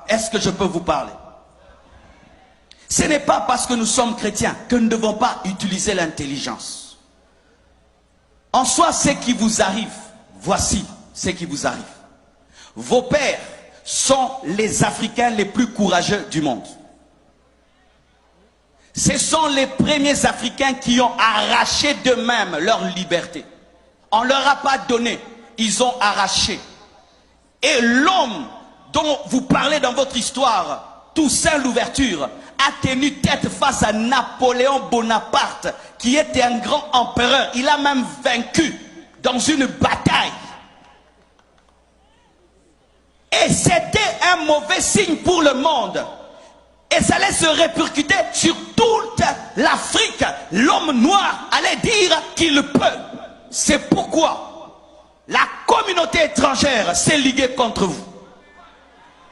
est-ce que je peux vous parler? Ce n'est pas parce que nous sommes chrétiens que nous ne devons pas utiliser l'intelligence. En soi, ce qui vous arrive, voici ce qui vous arrive. Vos pères sont les Africains les plus courageux du monde. Ce sont les premiers Africains qui ont arraché d'eux-mêmes leur liberté. On ne leur a pas donné, ils ont arraché. Et l'homme dont vous parlez dans votre histoire, Toussaint Louverture, a tenu tête face à Napoléon Bonaparte, qui était un grand empereur. Il a même vaincu dans une bataille. Et c'était un mauvais signe pour le monde. Et ça allait se répercuter sur toute l'Afrique. L'homme noir allait dire qu'il peut. C'est pourquoi la communauté étrangère s'est liguée contre vous.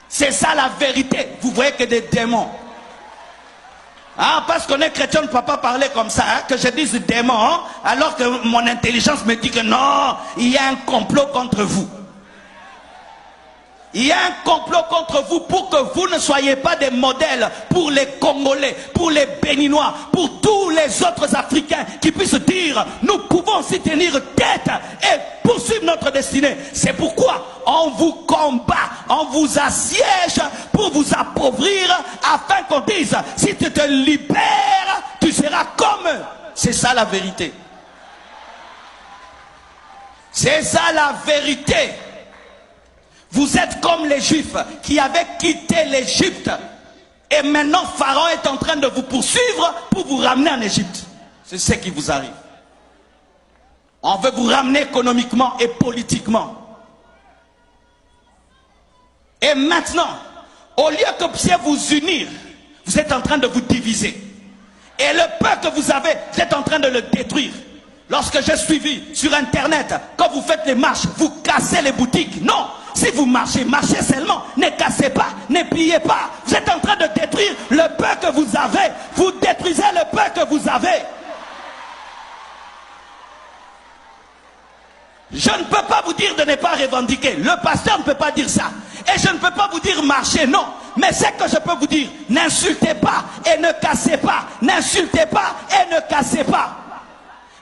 C'est ça la vérité. Vous voyez que des démons. Ah, parce qu'on est chrétien, on ne peut pas parler comme ça, hein, que je dise démon, hein, alors que mon intelligence me dit que non, il y a un complot contre vous. Il y a un complot contre vous pour que vous ne soyez pas des modèles pour les Congolais, pour les Béninois, pour tous les autres Africains qui puissent dire nous pouvons s'y tenir tête et poursuivre notre destinée. C'est pourquoi on vous combat, on vous assiège pour vous appauvrir afin qu'on dise si tu te libères, tu seras comme eux. C'est ça la vérité. C'est ça la vérité. Vous êtes comme les Juifs qui avaient quitté l'Égypte. Et maintenant, Pharaon est en train de vous poursuivre pour vous ramener en Égypte. C'est ce qui vous arrive. On veut vous ramener économiquement et politiquement. Et maintenant, au lieu que vous puissiez vous unir, vous êtes en train de vous diviser. Et le peu que vous avez, vous êtes en train de le détruire. Lorsque j'ai suivi sur Internet, quand vous faites les marches, vous cassez les boutiques. Non! Si vous marchez, marchez seulement. Ne cassez pas, ne pillez pas. Vous êtes en train de détruire le peu que vous avez. Vous détruisez le peu que vous avez. Je ne peux pas vous dire de ne pas revendiquer. Le pasteur ne peut pas dire ça. Et je ne peux pas vous dire marcher, non. Mais c'est que je peux vous dire, n'insultez pas et ne cassez pas. N'insultez pas et ne cassez pas.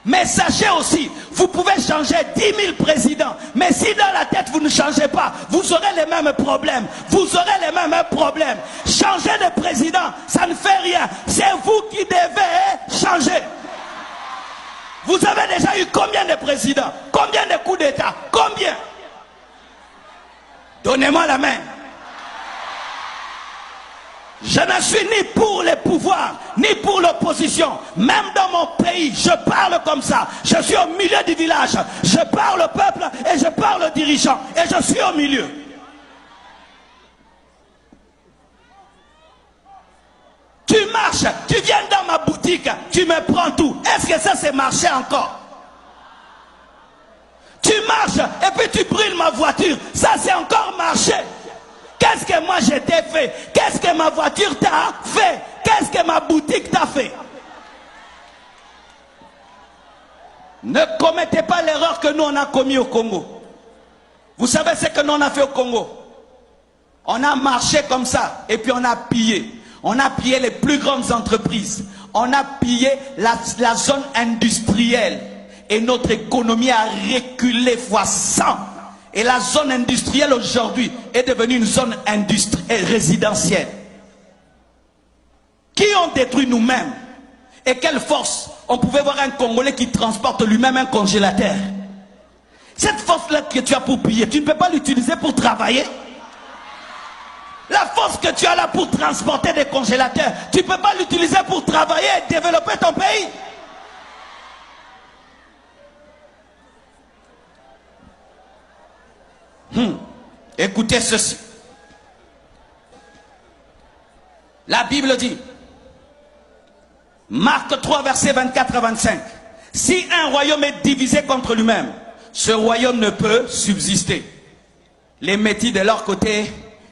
Mais sachez aussi, vous pouvez changer 10 000 présidents. Mais si dans la tête vous ne changez pas, vous aurez les mêmes problèmes. Vous aurez les mêmes problèmes. Changer de président, ça ne fait rien. C'est vous qui devez changer. Vous avez déjà eu combien de présidents? Combien de coups d'État? Combien? Donnez-moi la main. Je ne suis ni pour les pouvoirs, ni pour l'opposition. Même dans mon pays, je parle comme ça. Je suis au milieu du village. Je parle au peuple et je parle aux dirigeants. Et je suis au milieu. Tu marches, tu viens dans ma boutique, tu me prends tout. Est-ce que ça c'est marcher encore? Tu marches et puis tu brûles ma voiture. Ça c'est encore marcher. Qu'est-ce que moi je t'ai fait? Qu'est-ce que ma voiture t'a fait? Qu'est-ce que ma boutique t'a fait? Ne commettez pas l'erreur que nous on a commis au Congo. Vous savez ce que nous on a fait au Congo? On a marché comme ça et puis on a pillé. On a pillé les plus grandes entreprises. On a pillé la zone industrielle. Et notre économie a reculé fois 100. Et la zone industrielle aujourd'hui est devenue une zone résidentielle. Qui ont détruit nous-mêmes? Et quelle force? On pouvait voir un Congolais qui transporte lui-même un congélateur. Cette force-là que tu as pour piller, tu ne peux pas l'utiliser pour travailler. La force que tu as là pour transporter des congélateurs, tu ne peux pas l'utiliser pour travailler et développer ton pays. Écoutez ceci. La Bible dit, Marc 3, versets 24 à 25. Si un royaume est divisé contre lui-même, ce royaume ne peut subsister. Les métis de leur côté,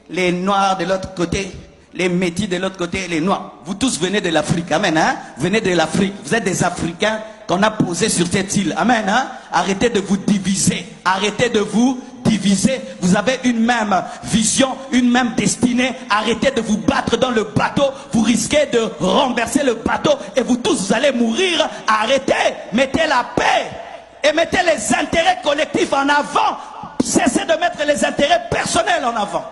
les noirs de l'autre côté, les métis de l'autre côté, les noirs. Vous tous venez de l'Afrique, amen, hein? Venez de l'Afrique. Vous êtes des Africains qu'on a posés sur cette île, amen, hein? Arrêtez de vous diviser. Arrêtez de vous diviser. divisés, vous avez une même vision, une même destinée. Arrêtez de vous battre dans le bateau, vous risquez de renverser le bateau et vous tous vous allez mourir. Arrêtez, mettez la paix et mettez les intérêts collectifs en avant. Cessez de mettre les intérêts personnels en avant.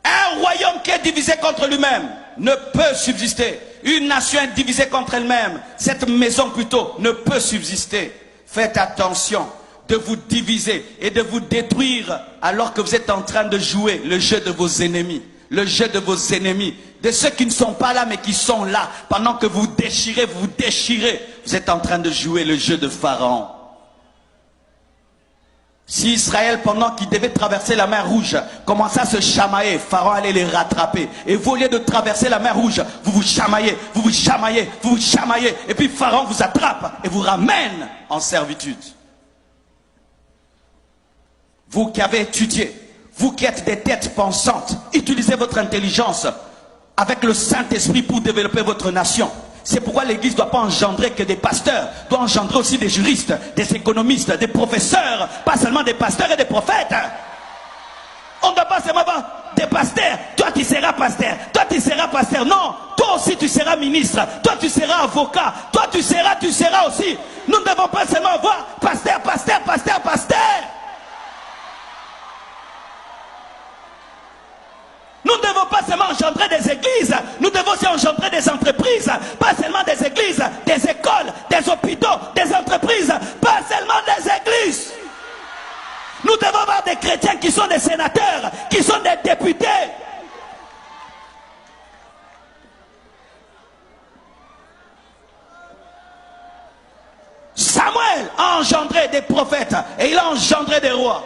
Un royaume qui est divisé contre lui-même ne peut subsister. Une nation divisée contre elle-même, cette maison plutôt, ne peut subsister. Faites attention de vous diviser et de vous détruire alors que vous êtes en train de jouer le jeu de vos ennemis. Le jeu de vos ennemis, de ceux qui ne sont pas là mais qui sont là. Pendant que vous déchirez, vous êtes en train de jouer le jeu de Pharaon. Si Israël, pendant qu'il devait traverser la mer Rouge, commençait à se chamailler, Pharaon allait les rattraper. Et vous, au lieu de traverser la mer Rouge, vous vous chamaillez, vous vous chamaillez, vous vous chamaillez. Et puis Pharaon vous attrape et vous ramène en servitude. Vous qui avez étudié, vous qui êtes des têtes pensantes, utilisez votre intelligence avec le Saint-Esprit pour développer votre nation. C'est pourquoi l'Église ne doit pas engendrer que des pasteurs, doit engendrer aussi des juristes, des économistes, des professeurs, pas seulement des pasteurs et des prophètes. On ne doit pas seulement avoir des pasteurs. Toi tu seras pasteur, toi tu seras pasteur. Non, toi aussi tu seras ministre, toi tu seras avocat, toi tu seras aussi. Nous ne devons pas seulement avoir pasteur, pasteur, pasteur, pasteur. Nous ne devons pas seulement engendrer des églises, nous devons aussi engendrer des entreprises, pas seulement des églises, des écoles, des hôpitaux, des entreprises, pas seulement des églises. Nous devons avoir des chrétiens qui sont des sénateurs, qui sont des députés. Samuel a engendré des prophètes et il a engendré des rois.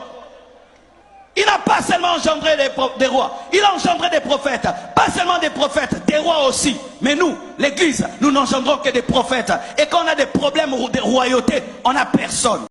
Il n'a pas seulement engendré des rois, il a engendré des prophètes. Pas seulement des prophètes, des rois aussi. Mais nous, l'Église, nous n'engendrons que des prophètes. Et quand on a des problèmes de royauté, on n'a personne.